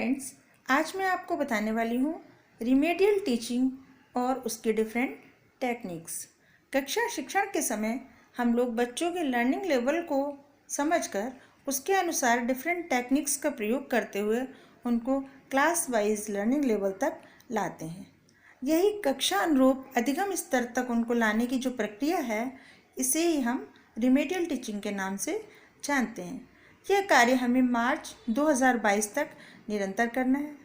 Friends, आज मैं आपको बताने वाली हूँ रिमेडियल टीचिंग और उसके डिफरेंट टेक्निक्स। कक्षा शिक्षण के समय हम लोग बच्चों के लर्निंग लेवल को समझकर उसके अनुसार डिफरेंट टेक्निक्स का प्रयोग करते हुए उनको क्लास वाइज लर्निंग लेवल तक लाते हैं। यही कक्षा अनुरूप अधिगम स्तर तक उनको लाने की जो प्रक्रिया है, इसे ही हम रिमेडियल टीचिंग के नाम से जानते हैं। यह कार्य हमें मार्च 2022 तक निरंतर करना है।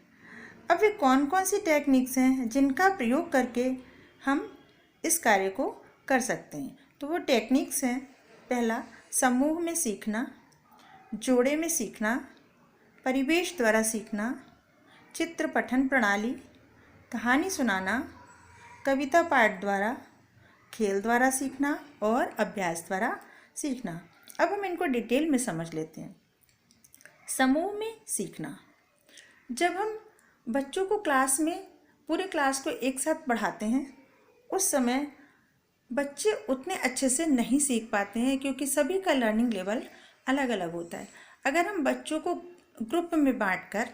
अब वे कौन कौन सी टेक्निक्स हैं जिनका प्रयोग करके हम इस कार्य को कर सकते हैं? तो वो टेक्निक्स हैं: पहला, समूह में सीखना, जोड़े में सीखना, परिवेश द्वारा सीखना, चित्र पठन प्रणाली, कहानी सुनाना, कविता पाठ द्वारा, खेल द्वारा सीखना और अभ्यास द्वारा सीखना। अब हम इनको डिटेल में समझ लेते हैं। समूह में सीखना, जब हम बच्चों को क्लास में पूरे क्लास को एक साथ पढ़ाते हैं, उस समय बच्चे उतने अच्छे से नहीं सीख पाते हैं क्योंकि सभी का लर्निंग लेवल अलग अलग होता है। अगर हम बच्चों को ग्रुप में बांटकर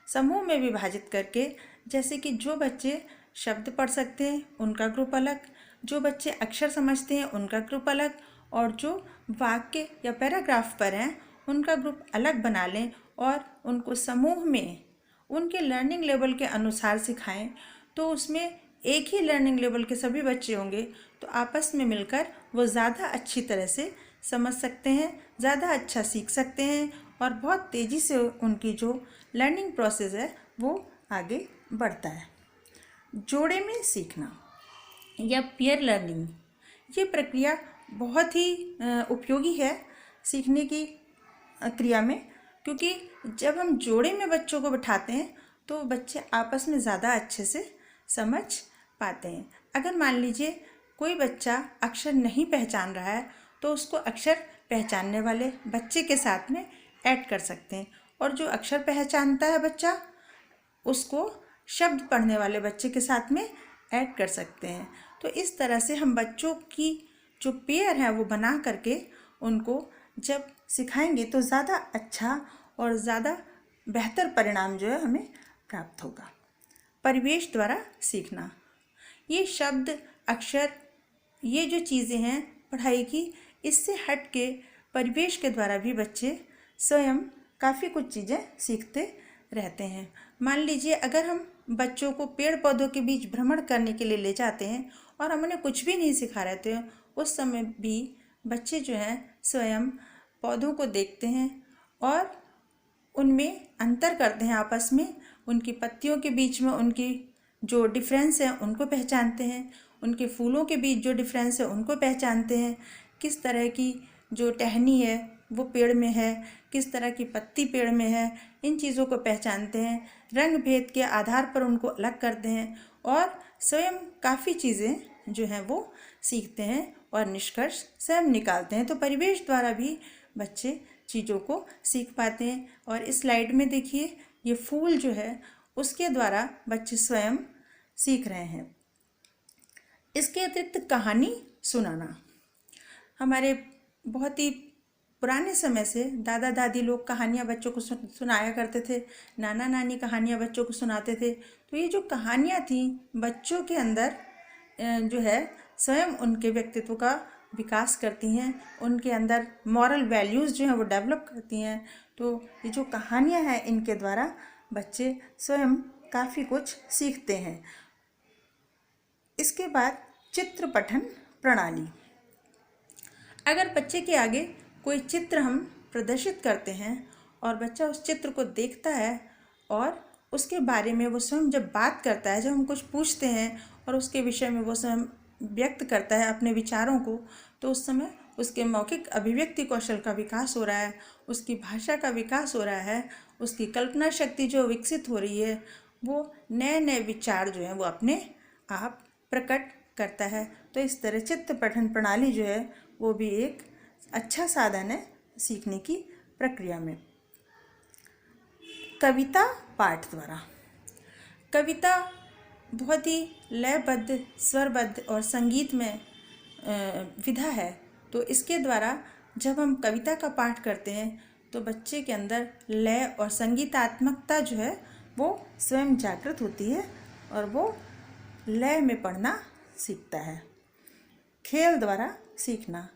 समूह में विभाजित करके, जैसे कि जो बच्चे शब्द पढ़ सकते हैं उनका ग्रुप अलग, जो बच्चे अक्षर समझते हैं उनका ग्रुप अलग, और जो वाक्य या पैराग्राफ पर हैं उनका ग्रुप अलग बना लें और उनको समूह में उनके लर्निंग लेवल के अनुसार सिखाएं, तो उसमें एक ही लर्निंग लेवल के सभी बच्चे होंगे तो आपस में मिलकर वो ज़्यादा अच्छी तरह से समझ सकते हैं, ज़्यादा अच्छा सीख सकते हैं और बहुत तेज़ी से उनकी जो लर्निंग प्रोसेस है वो आगे बढ़ता है। जोड़े में सीखना या पीयर लर्निंग, ये प्रक्रिया बहुत ही उपयोगी है सीखने की क्रिया में, क्योंकि जब हम जोड़े में बच्चों को बिठाते हैं तो बच्चे आपस में ज़्यादा अच्छे से समझ पाते हैं। अगर मान लीजिए कोई बच्चा अक्षर नहीं पहचान रहा है तो उसको अक्षर पहचानने वाले बच्चे के साथ में ऐड कर सकते हैं, और जो अक्षर पहचानता है बच्चा उसको शब्द पढ़ने वाले बच्चे के साथ में ऐड कर सकते हैं। तो इस तरह से हम बच्चों की जो पेयर है वो बना करके उनको जब सिखाएंगे तो ज़्यादा अच्छा और ज़्यादा बेहतर परिणाम जो है हमें प्राप्त होगा। परिवेश द्वारा सीखना, ये शब्द अक्षर ये जो चीज़ें हैं पढ़ाई की, इससे हट के परिवेश के द्वारा भी बच्चे स्वयं काफ़ी कुछ चीज़ें सीखते रहते हैं। मान लीजिए अगर हम बच्चों को पेड़ पौधों के बीच भ्रमण करने के लिए ले जाते हैं और हम उन्हें कुछ भी नहीं सिखा रहते हैं, उस समय भी बच्चे जो हैं स्वयं पौधों को देखते हैं और उनमें अंतर करते हैं आपस में, उनकी पत्तियों के बीच में उनकी जो डिफरेंस है उनको पहचानते हैं, उनके फूलों के बीच जो डिफरेंस है उनको पहचानते हैं, किस तरह की जो टहनी है वो पेड़ में है, किस तरह की पत्ती पेड़ में है, इन चीज़ों को पहचानते हैं, रंग भेद के आधार पर उनको अलग करते हैं और स्वयं काफ़ी चीज़ें जो हैं वो सीखते हैं और निष्कर्ष स्वयं निकालते हैं। तो परिवेश द्वारा भी बच्चे चीज़ों को सीख पाते हैं। और इस स्लाइड में देखिए, ये फूल जो है उसके द्वारा बच्चे स्वयं सीख रहे हैं। इसके अतिरिक्त कहानी सुनाना, हमारे बहुत ही पुराने समय से दादा दादी लोग कहानियाँ बच्चों को सुनाया करते थे, नाना नानी कहानियाँ बच्चों को सुनाते थे। तो ये जो कहानियाँ थी बच्चों के अंदर जो है स्वयं उनके व्यक्तित्व का विकास करती हैं, उनके अंदर मॉरल वैल्यूज़ जो हैं वो डेवलप करती हैं। तो ये जो कहानियाँ हैं इनके द्वारा बच्चे स्वयं काफ़ी कुछ सीखते हैं। इसके बाद चित्र पठन प्रणाली, अगर बच्चे के आगे कोई चित्र हम प्रदर्शित करते हैं और बच्चा उस चित्र को देखता है और उसके बारे में वो स्वयं जब बात करता है, जब हम कुछ पूछते हैं और उसके विषय में वो स्वयं व्यक्त करता है अपने विचारों को, तो उस समय उसके मौखिक अभिव्यक्ति कौशल का विकास हो रहा है, उसकी भाषा का विकास हो रहा है, उसकी कल्पना शक्ति जो विकसित हो रही है, वो नए नए विचार जो हैं वो अपने आप प्रकट करता है। तो इस तरह चित्र पठन प्रणाली जो है वो भी एक अच्छा साधन है सीखने की प्रक्रिया में। कविता पाठ द्वारा, कविता बहुत ही लयबद्ध, स्वरबद्ध और संगीत में विधा है। तो इसके द्वारा जब हम कविता का पाठ करते हैं तो बच्चे के अंदर लय और संगीतात्मकता जो है वो स्वयं जागृत होती है और वो लय में पढ़ना सीखता है। खेल द्वारा सीखना।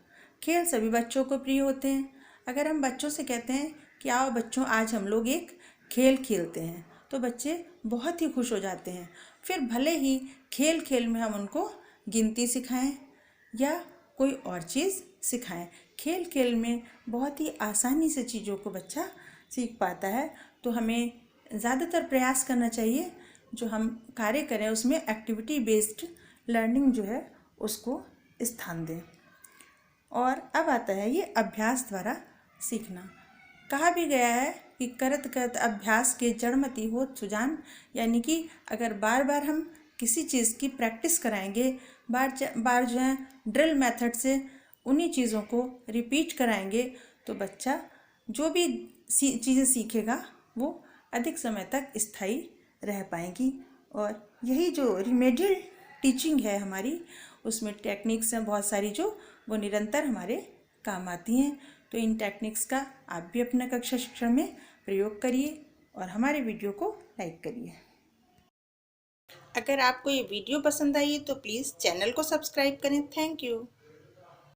खेल सभी बच्चों को प्रिय होते हैं। अगर हम बच्चों से कहते हैं कि आओ बच्चों आज हम लोग एक खेल खेलते हैं, तो बच्चे बहुत ही खुश हो जाते हैं। फिर भले ही खेल खेल में हम उनको गिनती सिखाएं या कोई और चीज़ सिखाएं, खेल खेल में बहुत ही आसानी से चीज़ों को बच्चा सीख पाता है। तो हमें ज़्यादातर प्रयास करना चाहिए जो हम कार्य करें उसमें एक्टिविटी बेस्ड लर्निंग जो है उसको स्थान दें। और अब आता है ये अभ्यास द्वारा सीखना। कहा भी गया है कि करत करत अभ्यास के जड़मति होत सुजान, यानी कि अगर बार बार हम किसी चीज़ की प्रैक्टिस कराएंगे, बार जो है ड्रिल मेथड से उन्हीं चीज़ों को रिपीट कराएंगे, तो बच्चा जो भी चीज़ें सीखेगा वो अधिक समय तक स्थायी रह पाएंगी। और यही जो रिमेडियल टीचिंग है हमारी, उसमें टेक्निक्स हैं बहुत सारी जो वो निरंतर हमारे काम आती हैं। तो इन टेक्निक्स का आप भी अपना कक्षा शिक्षण में प्रयोग करिए और हमारे वीडियो को लाइक करिए। अगर आपको ये वीडियो पसंद आई तो प्लीज़ चैनल को सब्सक्राइब करें। Thank you.